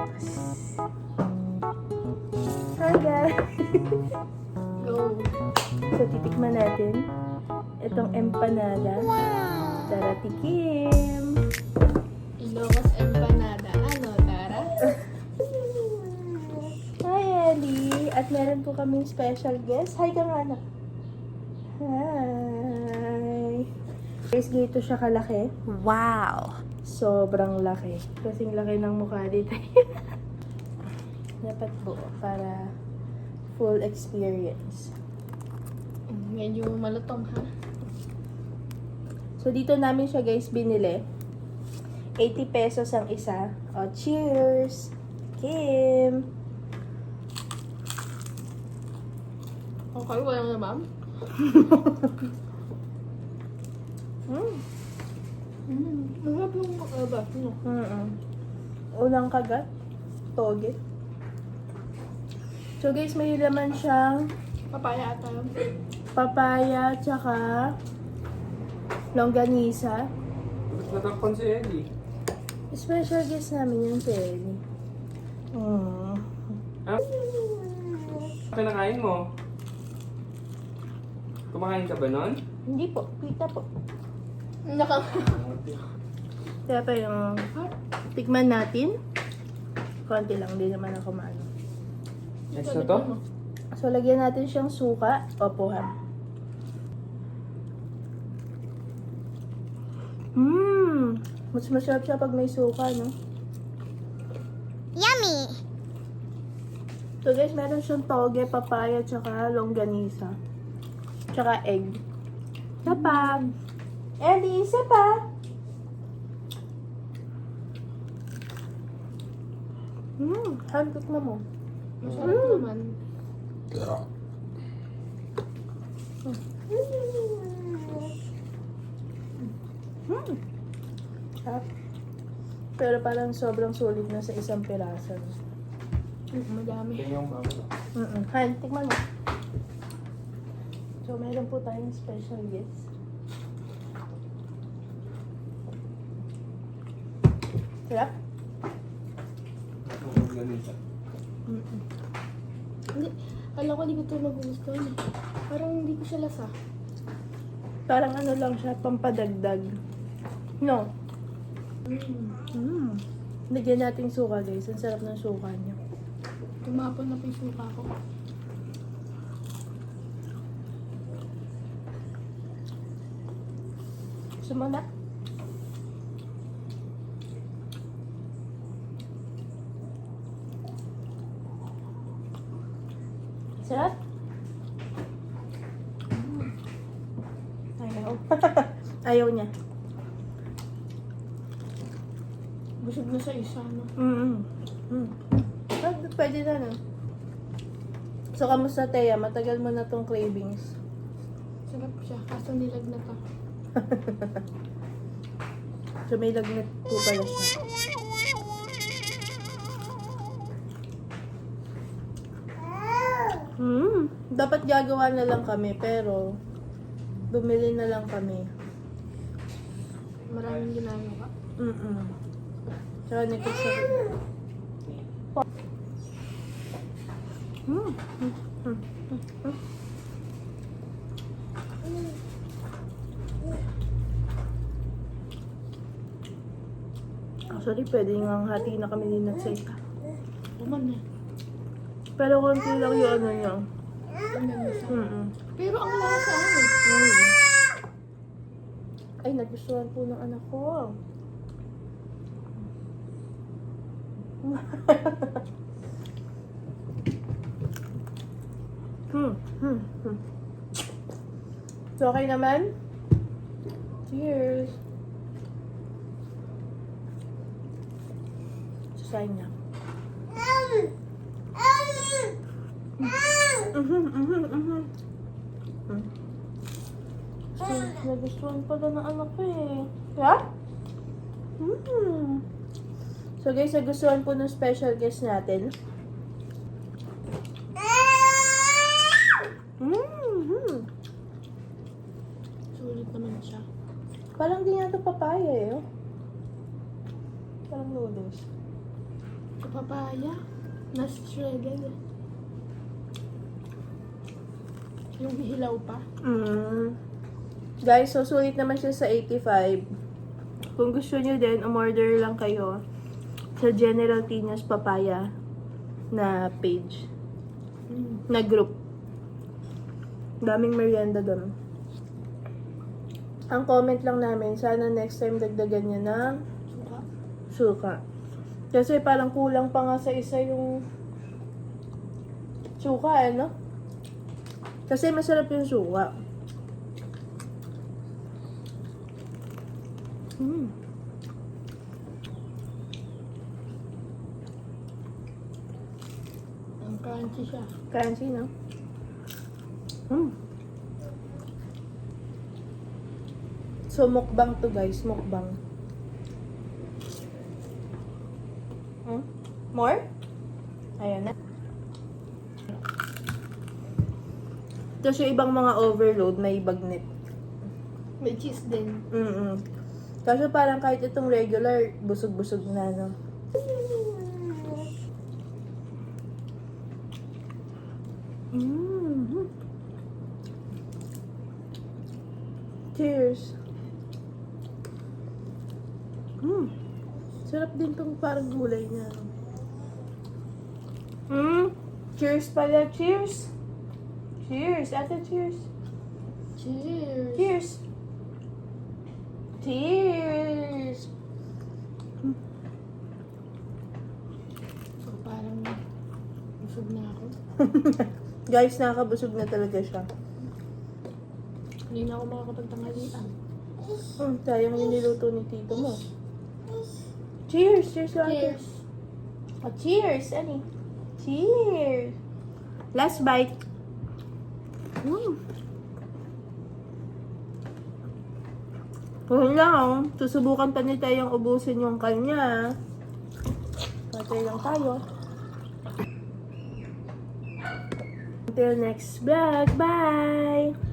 Hi guys! Go. So, titikman natin itong empanada. Tara, tikim! Ilocos empanada. Ano, Tara? Hi, Ellie! At meron po kaming special guest. Hi ka nga, anak. Hi! Guys, ganito siya kalaki. Wow! Sobrang laki. Kasing laki ng mukha dito. Dapat buo para full experience. Medyo malutong, ha? So, dito namin siya guys binili. 80 pesos ang isa. O, cheers! Kim! Okay, walang na, ma'am? Masarap yung makaba. Unang kagat. Toge. So, guys, may laman siyang Papaya ata yun. papaya, tsaka longganisa. Mas natakpan si Eddie. Special guest namin yung si Ellie. Kinakain mo? Kumakain ka ba nun? Hindi po, pita po. Naka... Kaya pa yung tikman natin. Konti lang, hindi naman ako maano. Next na to? So, lagyan natin siyang suka. Opo, ham. Mas masarap siya pag may suka, no? Yummy! So, guys, meron siyang toge, papaya, tsaka longganisa. Tsaka egg. Isa pa. Ellie, isa pa. Hagdok na mo. Masarap naman. Sarap. Pero parang sobrang sulit na sa isang piraso. Madami. Ito yung bago. Han, tikman mo. So, meron po tayong special guest. Sarap? Ang ganito. Hindi. Alam ko, hindi ko ito nagugustuhan eh. Parang hindi ko siya lasa. Parang ano lang siya, pampadagdag. No? Lagyan natin suka, guys. Ang sarap ng suka niya. Tumapon na pa yung suka ko. Sumala. Sarap? Ayaw. Ayaw niya. Busog na sa isa, no? Pwede na, no? So, kamusta, Teya? Matagal mo na tong cravings. Sarap siya. Kaso nilag na to. So, may lagnat po pala siya. Dapat gagawa na lang kami, pero bumili na lang kami. Maraming ginagawa. Tsaka nagkasakit. Actually, pwede nga hati na kami din sa isa. Naman na. Pero konti lang yung ano niya. Pero ang lasa, ano? Ay, nagustuhan po ng anak ko. So, okay naman? Cheers! Sasayin niya. So, nagustuhan pala ng anak ko eh. Kaya? So guys, nagustuhan po ng special guest natin. Sulit naman siya. Parang di nga ito papaya eh. Oh. Parang noodles. Papaya. Nas shredded. Yung hilaw pa. Guys, so sulit naman siya sa 85. Kung gusto nyo din, umorder lang kayo sa General Tina's Papaya na page. Na group. Daming merienda doon. Ang comment lang namin, sana next time dagdagan niya ng Suka. suka. Kasi parang kulang pa nga sa isa yung suka, no? Kasi masarap yung suka. Ang crunchy siya. Crunchy, no? So, mukbang to, guys. Mukbang. More? Ayan na. Tapos yung ibang mga overload, may bagnet. May cheese din. Kasi parang kahit itong regular, busog-busog na, no? Cheers! Sarap din tong parang gulay niya. Cheers pala! Cheers! Cheers! Ate, cheers! Cheers! Cheers! Cheers! So, parang busog na ako. Guys, nakakabusog na talaga siya. Hindi na ako makakapagtanghalian. Sayang yung niluto ni tito mo. Cheers! Cheers, ate. Cheers! Oh, cheers, Ani. Cheers! Last bite. Wala, susubukan pa ni tayong ubusin yung kanya. Patay lang tayo. Until next vlog, bye!